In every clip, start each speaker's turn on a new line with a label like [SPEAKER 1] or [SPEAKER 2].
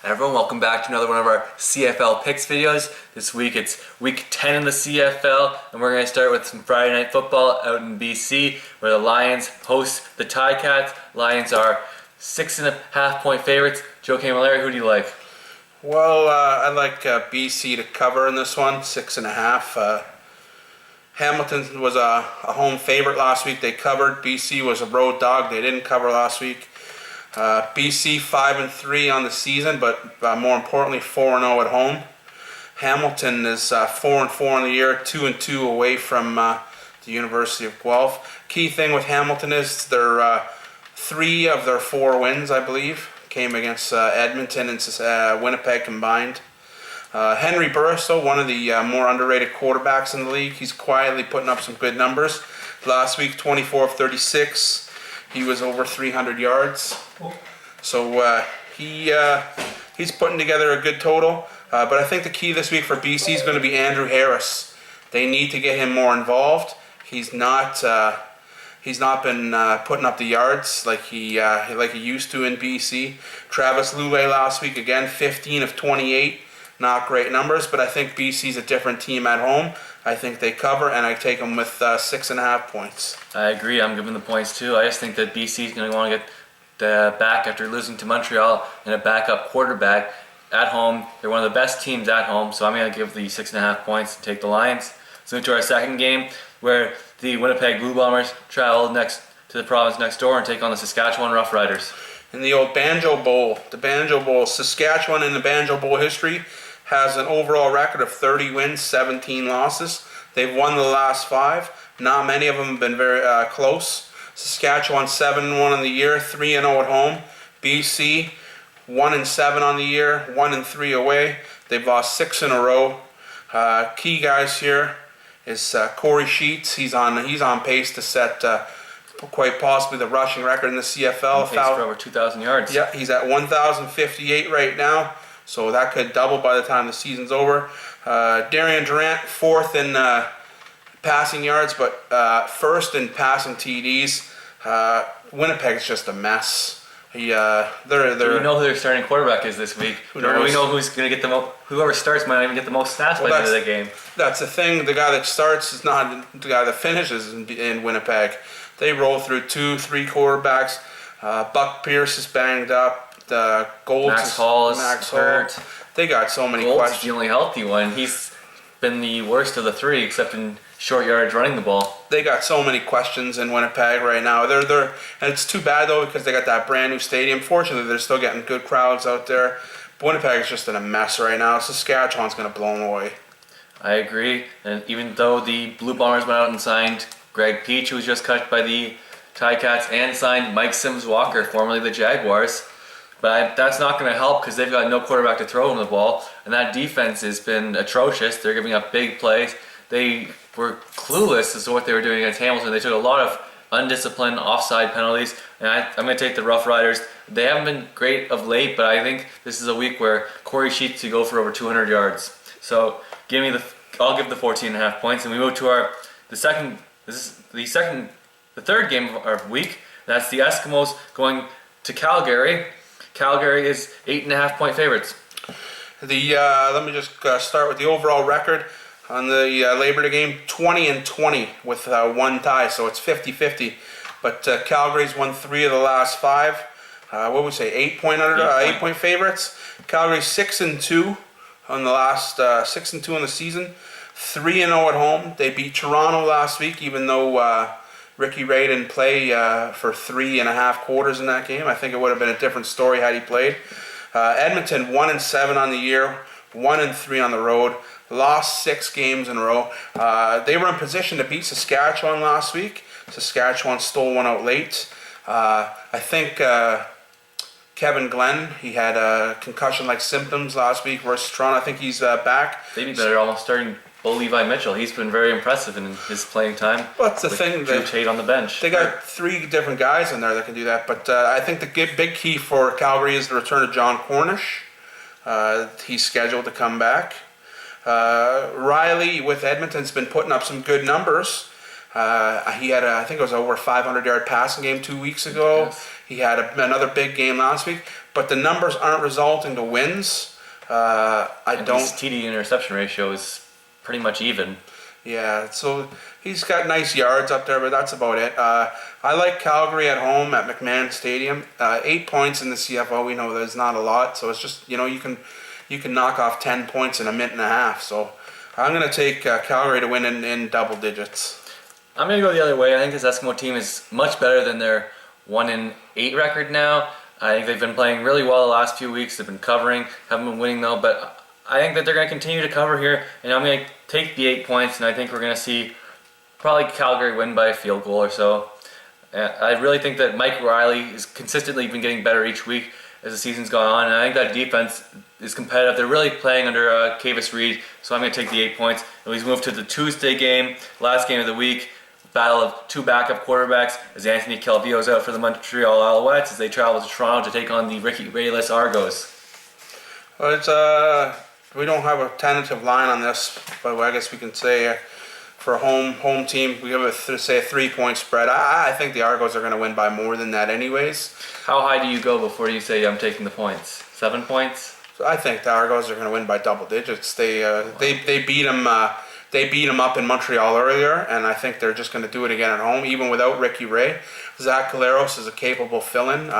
[SPEAKER 1] Everyone, welcome back to another one of our CFL Picks videos. This week it's week 10 in the CFL, and we're going to start with some Friday Night Football out in BC, where the Lions host the Ticats. Lions are 6.5 point favorites. Joe Camilleri, who do you like?
[SPEAKER 2] Well, I like BC to cover in this one, 6.5. Hamilton was a home favorite last week. They covered. BC was a road dog. They didn't cover last week. BC 5-3 on the season, but more importantly 4-0 at home. Hamilton is 4-4 on the year, 2-2 away from the University of Guelph. Key thing with Hamilton is their 3 of their 4 wins, I believe, came against Edmonton and Winnipeg combined. Henry Burristow, one of the more underrated quarterbacks in the league, he's quietly putting up some good numbers. Last week, 24 of 36. He was over 300 yards. So he's putting together a good total. But I think the key this week for BC is going to be Andrew Harris. They need to get him more involved. He's not been putting up the yards like he used to in BC. Travis Lulay last week, again, 15 of 28. Not great numbers, but I think BC's a different team at home. I think they cover, and I take them with 6.5 points.
[SPEAKER 1] I agree. I'm giving the points too. I just think that BC is going to want to get back after losing to Montreal and a backup quarterback at home. They're one of the best teams at home, so I'm going to give the 6.5 points and take the Lions. So into our second game, where the Winnipeg Blue Bombers travel next to the province next door and take on the Saskatchewan Roughriders.
[SPEAKER 2] In the old Banjo Bowl, Saskatchewan in the Banjo Bowl history has an overall record of 30 wins, 17 losses. They've won the last 5. Not many of them have been very close. Saskatchewan 7-1 on the year, 3-0 at home. BC 1-7 on the year, 1-3 away. They've lost 6 in a row. Key guys here is Corey Sheets. He's on pace to set quite possibly the rushing record in the CFL.
[SPEAKER 1] Pace for over 2,000 yards.
[SPEAKER 2] Yeah, he's at 1,058 right now. So that could double by the time the season's over. Darian Durant, 4th in passing yards, but 1st in passing TDs. Winnipeg's just a mess. Do we
[SPEAKER 1] know who their starting quarterback is this week?
[SPEAKER 2] Who knows?
[SPEAKER 1] We know who's going to get whoever starts might not even get the most snaps by the end of the game.
[SPEAKER 2] That's the thing. The guy that starts is not the guy that finishes in Winnipeg. They roll through 2-3 quarterbacks. Buck Pierce is banged up.
[SPEAKER 1] Max Hall is hurt.
[SPEAKER 2] They got so many
[SPEAKER 1] Golds
[SPEAKER 2] questions.
[SPEAKER 1] is the only healthy one. He's been the worst of the 3, except in short yardage running the ball.
[SPEAKER 2] They got so many questions in Winnipeg right now. And it's too bad though, because they got that brand new stadium. Fortunately, they're still getting good crowds out there. But Winnipeg is just in a mess right now. Saskatchewan's going to blow them away.
[SPEAKER 1] I agree. And even though the Blue Bombers went out and signed Greg Peach, who was just cut by the Ticats, and signed Mike Sims-Walker, formerly the Jaguars. But that's not going to help because they've got no quarterback to throw them the ball, and that defense has been atrocious. They're giving up big plays. They were clueless as to what they were doing against Hamilton. They took a lot of undisciplined offside penalties, and I'm going to take the Rough Riders. They haven't been great of late, but I think this is a week where Corey Sheets to go for over 200 yards. So I'll give the 14.5 points, and we move to the third game of our week. That's the Eskimos going to Calgary. Calgary is 8.5 point favorites.
[SPEAKER 2] Let me just start with the overall record on the Labor Day game. 20-20 with 1 tie, so it's 50-50. But Calgary's won 3 of the last 5. What would we say? 8 point favorites. Calgary's 6-2 on the last 6-2 in the season. 3-0 at home. They beat Toronto last week, even though Ricky Ray didn't play for 3.5 quarters in that game. I think it would have been a different story had he played. Edmonton 1-7 on the year, 1-3 on the road. Lost 6 games in a row. They were in position to beat Saskatchewan last week. Saskatchewan stole one out late. I think Kevin Glenn, he had concussion-like symptoms last week versus Toronto. I think he's back.
[SPEAKER 1] They'd be better almost starting Bo Levi Mitchell. He's been very impressive in his playing time.
[SPEAKER 2] Well, that's the thing.
[SPEAKER 1] Drew Tate on the bench.
[SPEAKER 2] They got 3 different guys in there that can do that. But I think the big key for Calgary is the return of John Cornish. He's scheduled to come back. Riley with Edmonton's been putting up some good numbers. He had, I think it was over a 500-yard passing game 2 weeks ago. Yes. He had another big game last week. but the numbers aren't resulting to wins.
[SPEAKER 1] And his TD interception ratio is pretty much even.
[SPEAKER 2] Yeah, so he's got nice yards up there, but that's about it. I like Calgary at home at McMahon Stadium. 8 points in the CFL, we know there's not a lot, so it's just, you can knock off 10 points in a minute and a half. So I'm going to take Calgary to win in double digits.
[SPEAKER 1] I'm going to go the other way. I think this Eskimo team is much better than their 1-8 record now. I think they've been playing really well the last few weeks. They've been covering, haven't been winning though, but I think that they're going to continue to cover here, and I'm going to take the 8 points, and I think we're going to see probably Calgary win by a field goal or so. I really think that Mike Riley has consistently been getting better each week as the season's gone on, and I think that defense is competitive. They're really playing under Cavis Reed, so I'm going to take the 8 points. And we move to the Tuesday game, last game of the week. Battle of two backup quarterbacks as Anthony Calvillo's out for the Montreal Alouettes as they travel to Toronto to take on the Ricky Rayless Argos.
[SPEAKER 2] Well, we don't have a tentative line on this, but I guess we can say for a home team, we have a 3-point spread. I think the Argos are going to win by more than that anyways.
[SPEAKER 1] How high do you go before you say I'm taking the points? 7 points?
[SPEAKER 2] So I think the Argos are going to win by double digits. They beat them. They beat them up in Montreal earlier, and I think they're just going to do it again at home, even without Ricky Ray. Zach Caleros is a capable fill-in.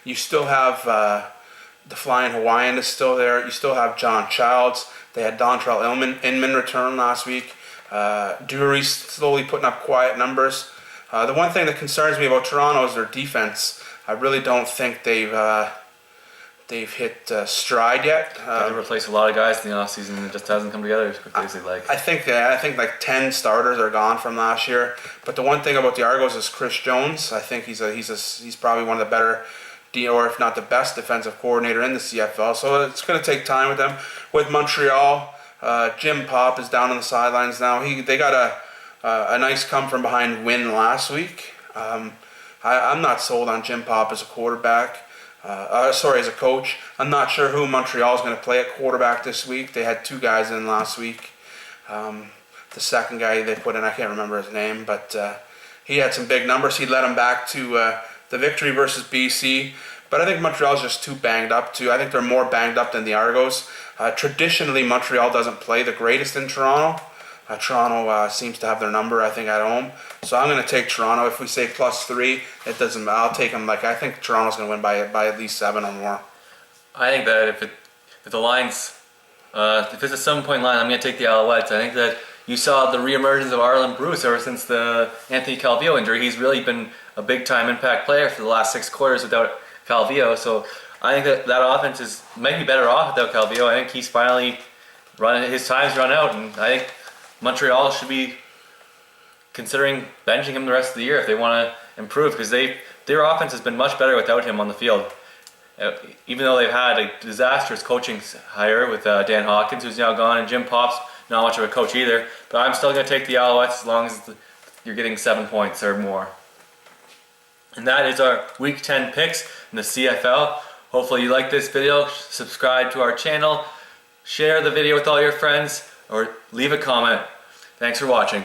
[SPEAKER 2] You still have the Flying Hawaiian is still there. You still have John Childs. They had Dontrell Inman return last week. Dury's slowly putting up quiet numbers. The one thing that concerns me about Toronto is their defense. I really don't think they've hit stride yet.
[SPEAKER 1] They've replaced a lot of guys in the offseason, and it just hasn't come together as quickly as they'd like.
[SPEAKER 2] I think like 10 starters are gone from last year. But the one thing about the Argos is Chris Jones. I think he's probably one of the better, or if not the best, defensive coordinator in the CFL. So it's going to take time with them. With Montreal, Jim Pop is down on the sidelines now. They got a nice come from behind win last week. I'm not sold on Jim Pop as a quarterback. As a coach. I'm not sure who Montreal is going to play at quarterback this week. They had 2 guys in last week. The second guy they put in, I can't remember his name, but he had some big numbers. He led them back to the victory versus BC. But I think Montreal's just too banged up too. I think they're more banged up than the Argos. Traditionally, Montreal doesn't play the greatest in Toronto. Toronto seems to have their number, I think, at home. So I'm going to take Toronto. If we say +3, it doesn't. I'll take them. I think Toronto's going to win by at least 7 or more.
[SPEAKER 1] I think that if the line's if it's a 7-point line, I'm going to take the Alouettes. I think that you saw the reemergence of Arlen Bruce ever since the Anthony Calvillo injury. He's really been a big-time impact player for the last 6 quarters without Calvillo. So I think that offense might be better off without Calvillo. I think he's finally his time's run out, and I think Montreal should be considering benching him the rest of the year if they want to improve, because their offense has been much better without him on the field. Even though they've had a disastrous coaching hire with Dan Hawkins, who's now gone, and Jim Pop's not much of a coach either. But I'm still going to take the Alouettes as long as you're getting 7 points or more. And that is our Week 10 picks in the CFL. Hopefully you like this video. Subscribe to our channel. Share the video with all your friends, or leave a comment. Thanks for watching.